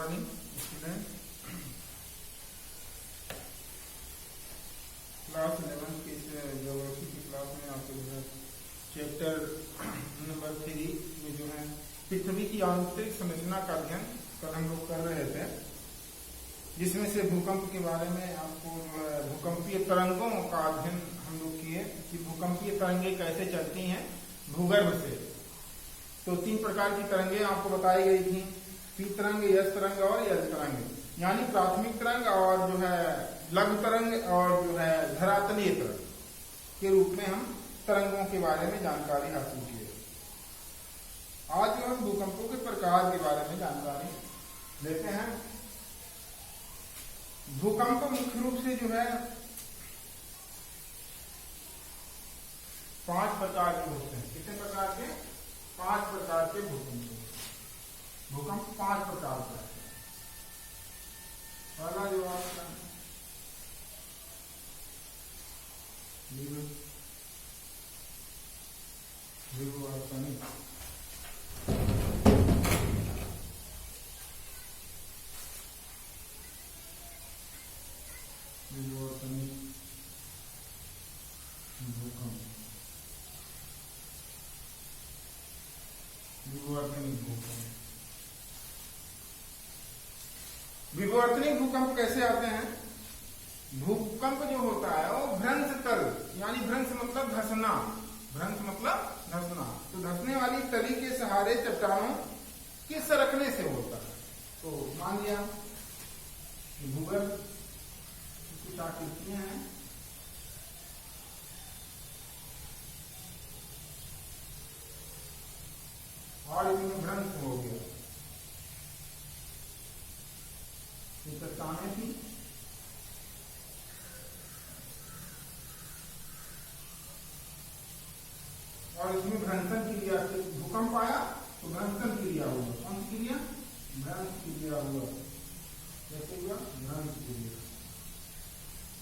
Morning student. Class 11 की geography की class में आपको जो है चैप्टर नंबर 3 में जो है पृथ्वी की आंतरिक संरचना का अध्ययन कल हम लोग कर रहे थे, जिसमें से भूकंप के बारे में आपको जो है भूकंपीय तरंगों का अध्ययन हम लोग किए कि भूकंपीय तरंगें कैसे चलती हैं भूगर्भ से। तो 3 प्रकार की तरंगें आपको बताई गई थी, पी तरंग, यस तरंग और यल तरंग, यानी प्राथमिक तरंग और जो है लघु तरंग और जो है धरातलीय तरंग के रूप में हम तरंगों के बारे में जानकारी हासिल की। आज जो हम भूकंपों के प्रकार के बारे में जानकारी लेते हैं। भूकंप मुख्य रूप से जो है 5 प्रकार के होते हैं। कितने प्रकार के? 5 प्रकार के भूकंप। भूकंप 5 प्रकार का है। पहला जो आपका विवर्तनिक भूकंप कैसे आते हैं? भूकंप जो होता है वो भ्रंश तल, यानी भ्रंश मतलब धंसना, भ्रंश मतलब धंसना, तो धंसने वाली तली के सहारे चट्टानों के सरकने से होता है। तो मान लिया भूगर्भ कुछ आकृतियां हैं, और इसमें भ्रंश हो गया, ये चट्टानें थी, और इसमें भ्रंशन क्रिया से भूकंप आया तो भ्रंशन क्रिया हुआ। कौन सी क्रिया? भ्रंश क्रिया हुआ। कैसे हुआ? भ्रंश क्रिया।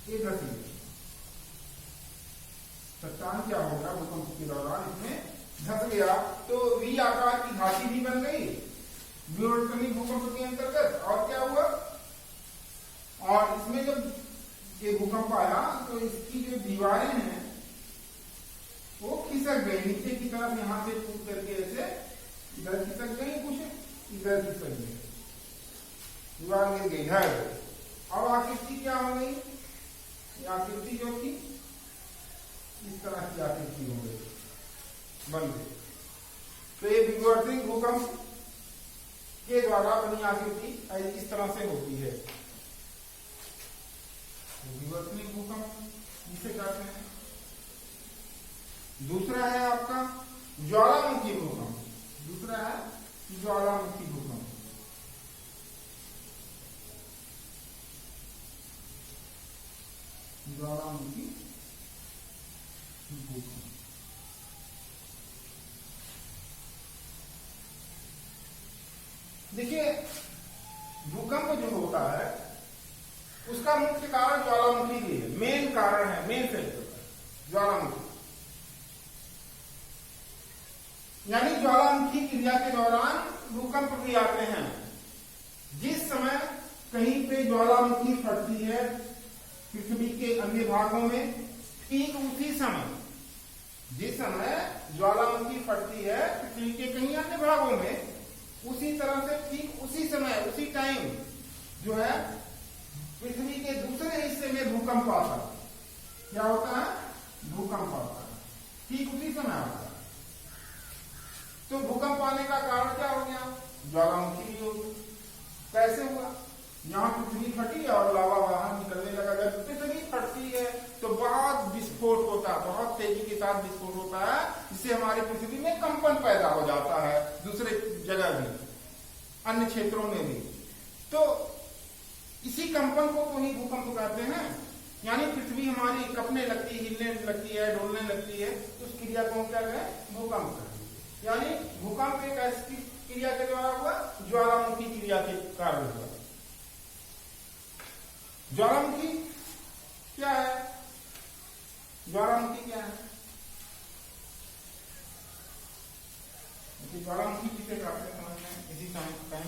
ये घट गया चट्टान, क्या हो गया भूकंप के दौरान इसमें धस गया, तो वी आकार की घाटी भी बन गई विवर्तनिक भूकंप के अंतर्गत। और क्या हुआ? और इसमें जब ये भूकंप आया तो इसकी जो दीवारें हैं वो खिसक गई नीचे की तरफ, यहां से कूद करके ऐसे इधर खिसक गई, कुछ इधर खिसक गई, दीवार गिर गई, ढह गई। अब आकृति क्या हो गई? आकृति जो थी इस तरह की आकृति हो गई, बन गई। तो ये विवर्तनिक भूकंप के द्वारा बनी आकृति इस तरह से होती है। विवर्तनिक भूकंप जिसे कहते हैं। दूसरा है आपका ज्वालामुखी भूकंप। दूसरा है ज्वालामुखी भूकंप। ज्वालामुखी भूकंप देखिए, भूकंप जो होता है उसका मुख्य कारण ज्वालामुखी भी है, मेन कारण है, मेन फैक्टर ज्वालामुखी, यानी ज्वालामुखी क्रिया के दौरान भूकंप भी आते हैं। जिस समय कहीं पे ज्वालामुखी फटती है पृथ्वी के अन्य भागों में, ठीक उसी समय, जिस समय ज्वालामुखी फटती है पृथ्वी के कहीं अन्य भागों में, उसी तरह से ठीक उसी समय, उसी टाइम जो है पृथ्वी के दूसरे हिस्से में भूकंप आता है। क्या होता है? भूकंप आता है, ठीक उसी समय आता है। तो भूकंप आने का कारण क्या हो गया? ज्वालामुखी हो गई। कैसे हुआ? यहाँ पृथ्वी फटी और लावा बाहर निकलने लगा। जब पृथ्वी फटती है तो बहुत विस्फोट होता है, बहुत तेजी के साथ विस्फोट होता है, जिससे हमारी पृथ्वी में कंपन पैदा हो जाता है, दूसरे जगह भी, अन्य क्षेत्रों में भी। तो इसी कंपन को तो ही भूकंप कहते हैं, यानी पृथ्वी हमारी कपने लगती है, हिलने लगती है, डोलने लगती है, तो उस क्रिया को क्या कहें? भूकंप कहें। यानी भूकंप एक ऐसी क्रिया के द्वारा हुआ, ज्वालामुखी क्रिया के कारण हुआ। ज्वालामुखी क्या है? ज्वालामुखी क्या है? ज्वालामुखी किसे कहते हैं समझना है इसी टाइम।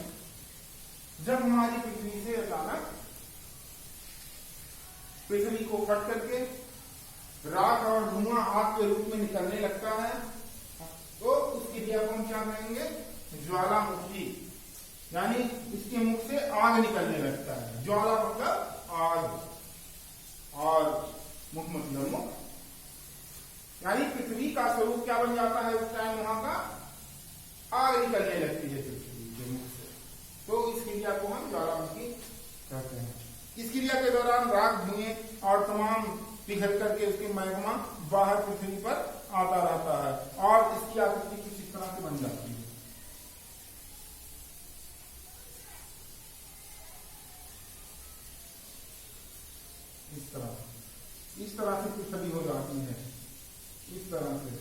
जब हमारी पृथ्वी से अचानक पृथ्वी को फट करके राख और धुआं आग के रूप में निकलने लगता है, तो उस क्रिया को हम क्या कहेंगे? ज्वालामुखी। यानी इसके मुख से आग निकलने लगता है। ज्वाला मतलब आग और मुख मतलब मुख, यानी पृथ्वी का स्वरूप क्या बन जाता है उस टाइम? वहां का आग निकलने लगती है पृथ्वी के मुख से। तो इस क्रिया को हम ज्वालामुखी कहते हैं। इस क्रिया के दौरान राख, धुएं और तमाम पिघल करके उसके मैग्मा बाहर पृथ्वी पर आता रहता है और इसकी आकृति कुछ इस तरह से बन जाती है। इस तरह से पृथ्वी हो जाती है। इस तरह से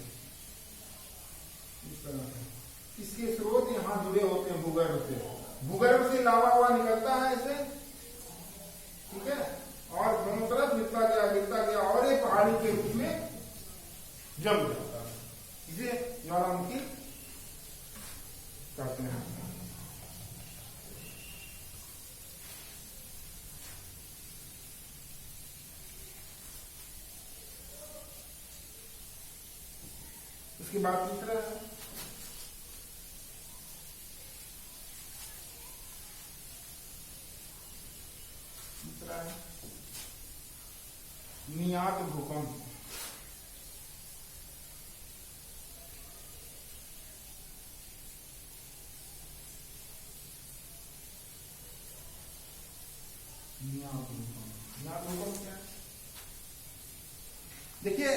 इसके स्रोत यहाँ जुड़े होते हैं भूगर्भ से। भूगर्भ से लावा हुआ निकलता है ऐसे, ठीक है, और दोनों तरफ गिरता गया और एक पहाड़ी के रूप में जम जाता है। इसे ज्वालामुखी कहते हैं। उसके बाद तीसरा है नियात भूकंप। नियात भूकंप क्या है? देखिए,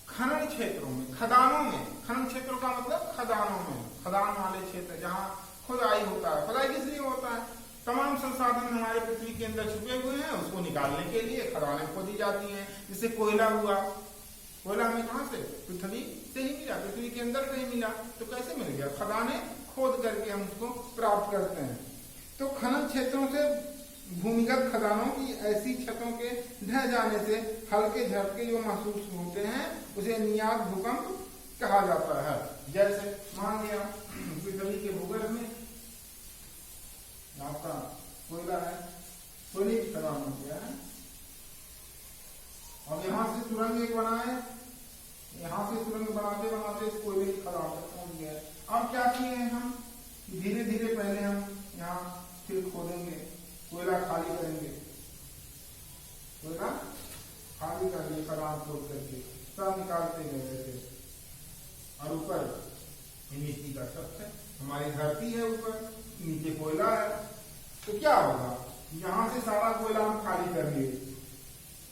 खनन क्षेत्रों में, खदानों में, खनन क्षेत्रों का मतलब खदानों में, खदान वाले क्षेत्र जहां खुदाई होता है। खुदाई किस लिए होता है? तमाम संसाधन हमारे पृथ्वी के अंदर छुपे हुए हैं, उसको निकालने के लिए खदानें खोदी जाती हैं। जैसे कोयला हुआ, कोयला हमें कहां से? पृथ्वी से ही मिला, पृथ्वी के अंदर से ही मिला। तो कैसे मिल गया? खदानें खोद करके हम उसको प्राप्त करते हैं। तो खनन क्षेत्रों से भूमिगत खदानों की ऐसी छतों के ढह जाने से हल्के झटके जो महसूस होते हैं उसे नियात भूकंप कहा जाता है। जैसे मान लिया पृथ्वी के भूगर्भ में आपका कोयला है, कोयले की खदान हो गया है, और यहां से सुरंग एक बनाए, यहां से सुरंग बनाते बनाते इस कोयले की खदान तक पहुंच गया। अब क्या किए हैं हम? धीरे धीरे पहले हम यहाँ फिर खोदेंगे, कोयला खाली करेंगे, कोयला खाली करेंगे, खदान खोद करके सब निकालते गए थे। और ऊपर मिट्टी का छत है, हमारी धरती है, ऊपर नीचे कोयला है। तो क्या होगा? यहां से सारा कोयला हम खाली कर लिए,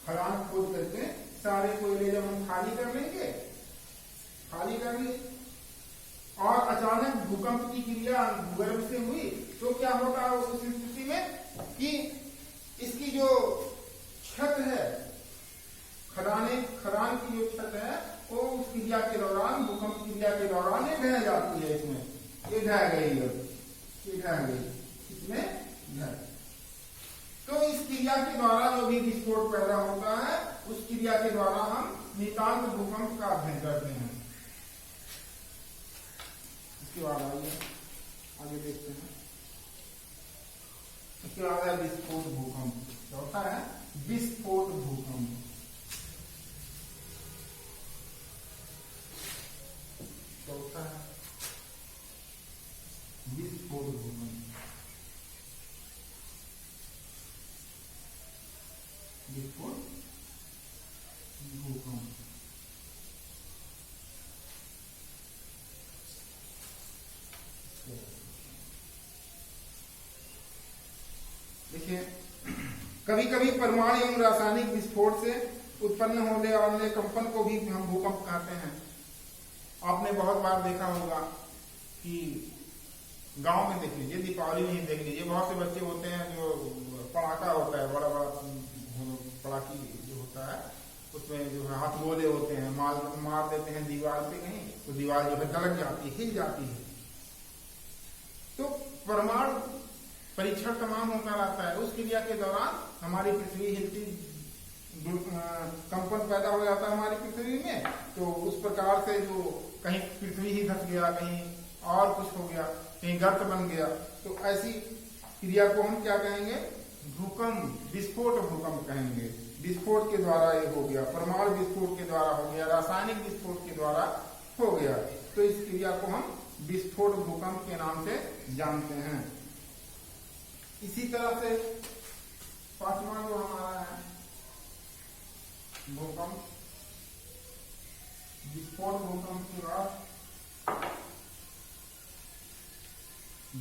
खदान खोद करके सारे कोयले जब हम खाली कर लेंगे, खाली कर लिए, और अचानक भूकंप की क्रिया भूगर्भ से हुई, तो क्या होता है उस स्थिति में कि इसकी जो छत है, खदान की जो छत है वो उस क्रिया के दौरान, भूकंप क्रिया के दौरान ये ढह जाती है। इसमें ये ढह गई, ये ढह गई, इसमें ढह। तो इस क्रिया के द्वारा जो भी विस्फोट पैदा होता है उस क्रिया के द्वारा हम नितांत भूकंप का अध्ययन करते हैं। इसके बाद आइए आगे देखते हैं। इसके बाद है विस्फोट भूकंप। क्या होता है? विस्फोट भूकंप। क्या होता है? विस्फोट भूकंप। विस्फोट भूकंप देखिए, कभी कभी परमाणु एवं रासायनिक विस्फोट से उत्पन्न होने वाले कंपन को भी हम भूकंप कहते हैं। आपने बहुत बार देखा होगा कि गांव में देख लीजिए, दीपावली में ही देख लीजिए, बहुत से बच्चे होते हैं जो पटाखा होता है, बड़ा बड़ा पटाखी जो होता है, उसमें जो हाथ गोले होते हैं, मार देते हैं दीवार पे कहीं, तो दीवार जो है गलत जाती है, हिल जाती है। तो परमाणु परीक्षण तमाम होता रहता है। उस क्रिया के दौरान हमारी पृथ्वी हिलती, कंपन पैदा हो जाता है हमारी पृथ्वी में। तो उस प्रकार से जो कहीं पृथ्वी ही धस गया, कहीं और कुछ हो गया, कहीं गर्त बन गया, तो ऐसी क्रिया को हम क्या कहेंगे? भूकंप, विस्फोट भूकंप कहेंगे। विस्फोट के द्वारा ये हो गया, परमाणु विस्फोट के द्वारा हो गया, रासायनिक विस्फोट के द्वारा हो गया, तो इस क्रिया को हम विस्फोट भूकंप के नाम से जानते हैं। इसी तरह से पांचवा जो हमारा है भूकंप, विस्फोट भूकंप के बाद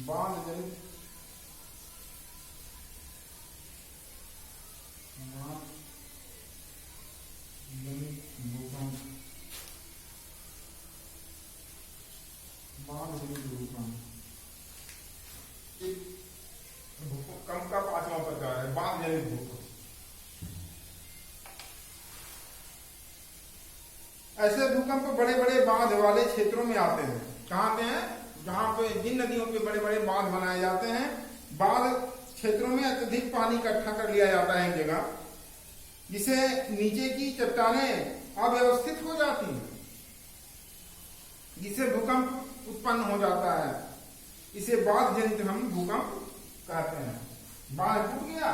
बांध जनित भूकंप, बांध जनित भूकंप, भूकंप का पांचवा प्रकार है बांध जनित भूकंप। ऐसे भूकंप बड़े बड़े बांध वाले क्षेत्रों में आते हैं। कहाँ आते हैं? जहां पे जिन नदियों पे बड़े बड़े बांध बनाए जाते हैं, बांध क्षेत्रों में अत्यधिक पानी इकट्ठा कर लिया जाता है एक जगह, जिसे नीचे की चट्टानें अव्यवस्थित हो जाती हैं, जिसे भूकंप उत्पन्न हो जाता है। इसे बांध जनित हम भूकंप कहते हैं। बांध टूट गया,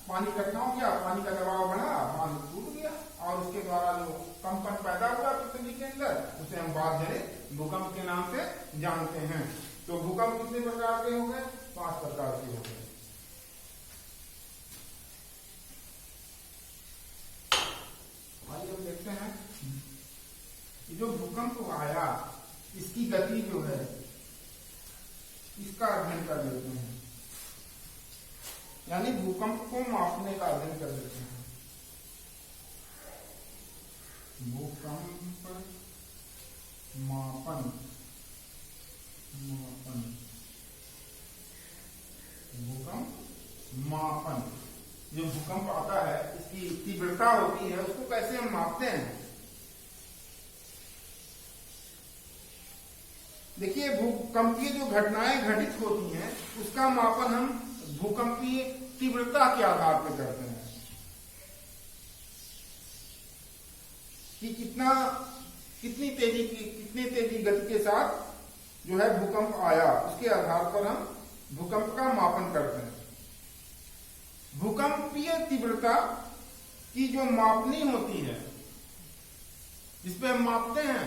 पानी इकट्ठा हो गया, पानी का दबाव बढ़ा, बांध टूट गया और उसके द्वारा जो कंपन पैदा हुआ पृथ्वी के अंदर, उसे हम बांध जनित भूकंप के नाम से जानते हैं। तो भूकंप कितने प्रकार के हो गए? 5 प्रकार के हो गए। आइए हम देखते हैं जो भूकंप आया, इसकी गति जो है, इसका अध्ययन कर लेते हैं, यानी भूकंप को मापने का अध्ययन कर लेते हैं। भूकंप मापन, भूकंप मापन। जो भूकंप आता है, इसकी तीव्रता होती है, उसको कैसे हम मापते हैं? देखिए, भूकंपीय जो घटनाएं घटित होती हैं, उसका मापन हम भूकंपीय तीव्रता के आधार पर करते हैं कि कितनी तेजी गति के साथ जो है भूकंप आया, उसके आधार पर हम भूकंप का मापन करते हैं। भूकंपीय तीव्रता की जो मापनी होती है, जिसपे हम मापते हैं,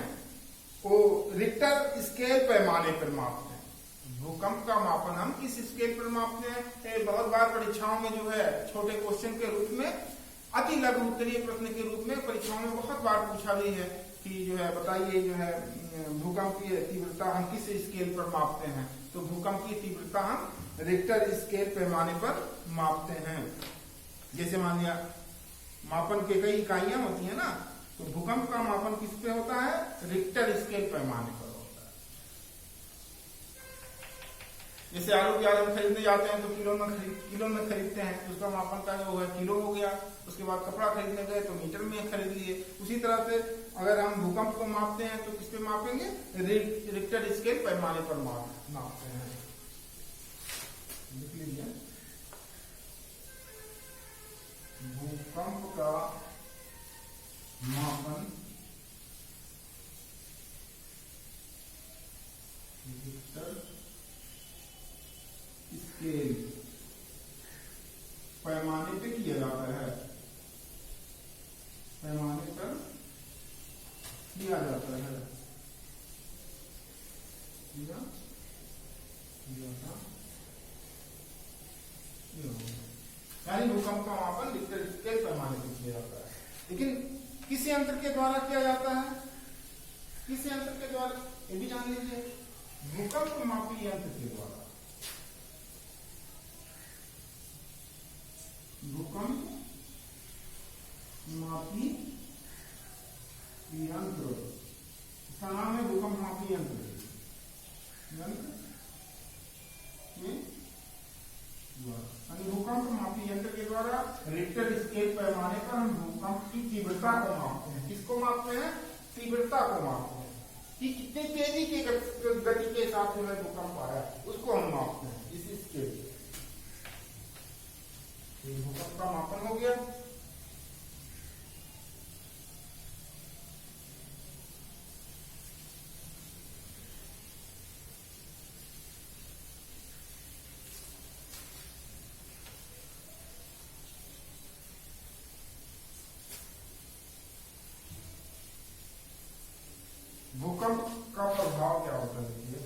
वो रिक्टर स्केल पैमाने पर मापते हैं। भूकंप का मापन हम किस स्केल पर मापते हैं? बहुत बार परीक्षाओं में जो है छोटे क्वेश्चन के रूप में, अति लघु उत्तरीय प्रश्न के रूप में परीक्षाओं में बहुत बार पूछा भी है कि जो है बताइए जो है भूकंपीय तीव्रता हम किस स्केल पर मापते हैं? तो भूकंप की तीव्रता हम रिक्टर स्केल पैमाने पर मापते हैं। जैसे मान लिया मापन के कई इकाइयां होती है ना, तो भूकंप का मापन किस पे होता है? रिक्टर स्केल पैमाने पर होता है। जैसे आलू प्याज हम खरीदने जाते हैं तो किलो में खरीदते हैं, तो उसका मापन का जो है किलो हो गया। उसके बाद कपड़ा खरीदने गए तो मीटर में खरीद लिए। उसी तरह से अगर हम भूकंप को मापते हैं तो किस पे मापेंगे? रिक्टर स्केल पैमाने पर मापते हैं। लिख लीजिए, भूकंप का मापन रिक्टर स्केल पैमाने पे किया जाता है, पैमाने पर किया जाता है। यानी भूकंप का मापन रिक्टर स्केल पैमाने पर किया जाता है। लेकिन किस यंत्र के द्वारा किया जाता है? किस यंत्र के द्वारा? ये भी जान लीजिए, भूकंप मापी यंत्र के द्वारा। भूकंप मापी यंत्र, इसका नाम है भूकंप मापी यंत्र। भूकंप मापी यंत्र के द्वारा रिक्टर स्केल पैमाने पर हम भूकंप की तीव्रता को मापते हैं। किसको मापते हैं? तीव्रता को मापते हैं कि कितनी तेजी की गति के साथ जो है भूकंप आया, उसको हम मापते हैं इस स्केल से। भूकंप का मापन हो गया। भूकंप का प्रभाव क्या होता है? देखिए,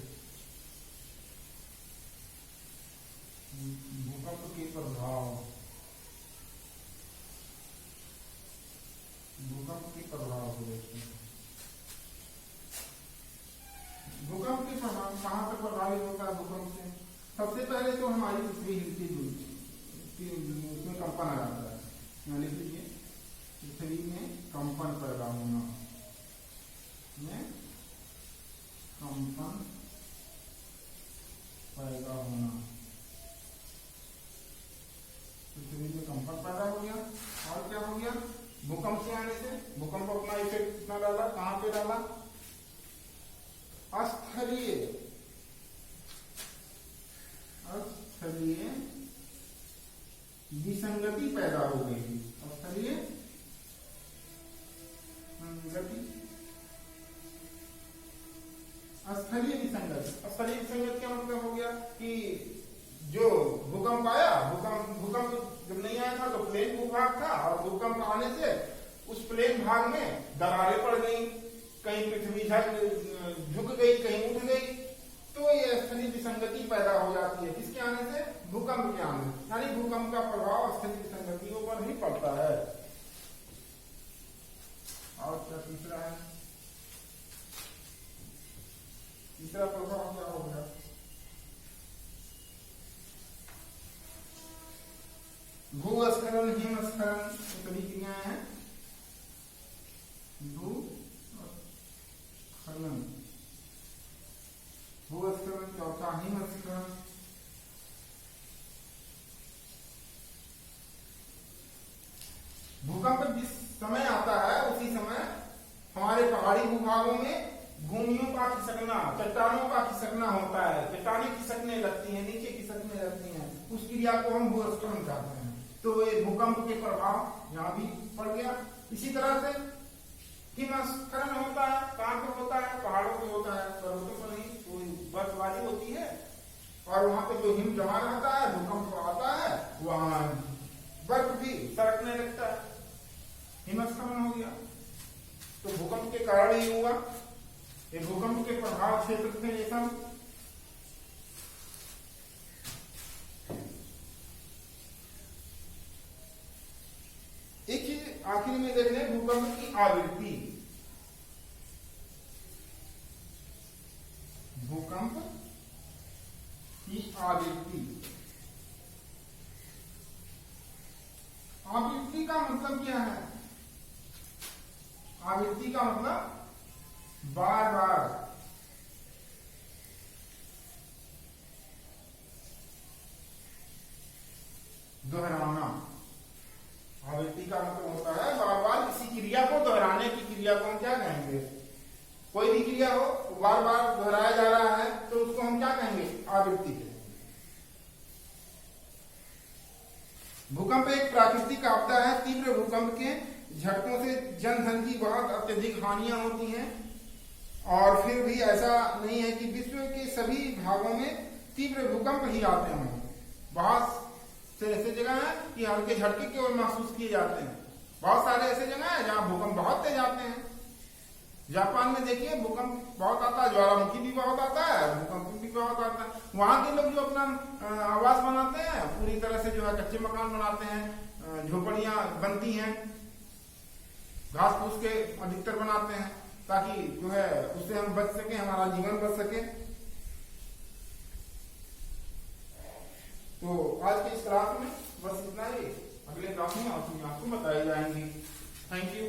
भूकंप के प्रभाव, भूकंप के प्रभाव को देखते हैं। भूकंप के प्रभाव कहां तक प्रभावित होता है भूकंप से? सबसे पहले तो हमारी पृथ्वी हिलती उसमें कंपन आ जाता है। यहाँ लिख लीजिए, पृथ्वी में कंपन पैदा होना, में कंपन पैदा होना, पृथ्वी में कंपन पैदा हो गया। और क्या हो गया? भूकंप से आने से, भूकंप अपना इफेक्ट कितना डाला, कहां पे डाला? स्थलीय, स्थलीय विसंगति पैदा हो गई। स्थलीय संगति, स्थलीय विसंगति। स्थलीय विसंगति क्या मतलब हो गया कि जो भूकंप आया, भूकंप जब नहीं आया था तो प्लेन भूभाग था, और भूकंप आने से उस प्लेन भाग में दरारें पड़ गई, कहीं पृथ्वी झुक गई, कहीं उठ गई, तो ये स्थलीय विसंगति पैदा हो जाती है। किसके आने से? भूकंप के आने से। यानी भूकंप का प्रभाव स्थलीय विसंगतियों पर ही पड़ता है। और क्या तीसरा है? तीसरा प्रभाव क्या हो गया? भूस्खलन, हिमस्खलन, सभी क्रियाएं हैं। भूस्खलन, चौथा हिमस्खलन। भूकंप जिस समय आता है उसी समय हमारे पहाड़ी भूभागों में भूमियों का खिसकना, चट्टानों का खिसकना होता है। चट्टानें खिसकने लगती हैं, नीचे खिसकने लगती हैं, उस क्रिया को हम भूस्खलन कहते हैं। तो ये भूकंप के प्रभाव यहाँ भी पड़ गया। इसी तरह से हिमस्खलन होता है, कहां पे होता है? पहाड़ों पे होता है, पर्वतों पर नहीं। कोई बर्फबारी होती है और वहां पे जो हिम जमा रहता है, भूकंप आता है, वहां बर्फ भी सरकने लगता है, हिमस्खलन हो गया। तो भूकंप के कारण ही हुआ। ये भूकंप के प्रभाव क्षेत्र थे ये सब। एक चीज आखिर में देख लें, भूकंप की आवृत्ति। भूकंप की आवृत्ति, आवृत्ति का मतलब क्या है? आवृत्ति का मतलब बार बार दोहराना। आवृत्ति का मतलब होता है बार बार किसी क्रिया को दोहराने की क्रिया को हम क्या कहेंगे? कोई भी क्रिया हो तो बार बार दोहराया जा रहा है तो उसको हम क्या कहेंगे? आवृत्ति कहेंगे। भूकंप एक प्राकृतिक आपदा है। तीव्र भूकंप के झटकों से जनधन की बहुत अत्यधिक हानियां होती हैं, और फिर भी ऐसा नहीं है कि विश्व के सभी भागों में तीव्र भूकंप ही आते हैं। बहुत से ऐसे जगह है कि हल्के झटके केवल महसूस किए जाते हैं। बहुत सारे ऐसे जगह है जहां भूकंप बहुत तेज आते हैं। जापान में देखिए भूकंप बहुत आता है, ज्वालामुखी भी बहुत आता है, भूकंप भी बहुत आता है। वहां के लोग जो अपना आवास बनाते हैं, पूरी तरह से जो है कच्चे मकान बनाते हैं, झोपड़ियां बनती हैं, घास फूस के अधिकतर बनाते हैं, ताकि जो है उससे हम बच सके, हमारा जीवन बच सके। तो आज के इस क्लास में बस इतना ही। अगले क्लास में और चीजें आपको बताई जाएंगी। Thank you.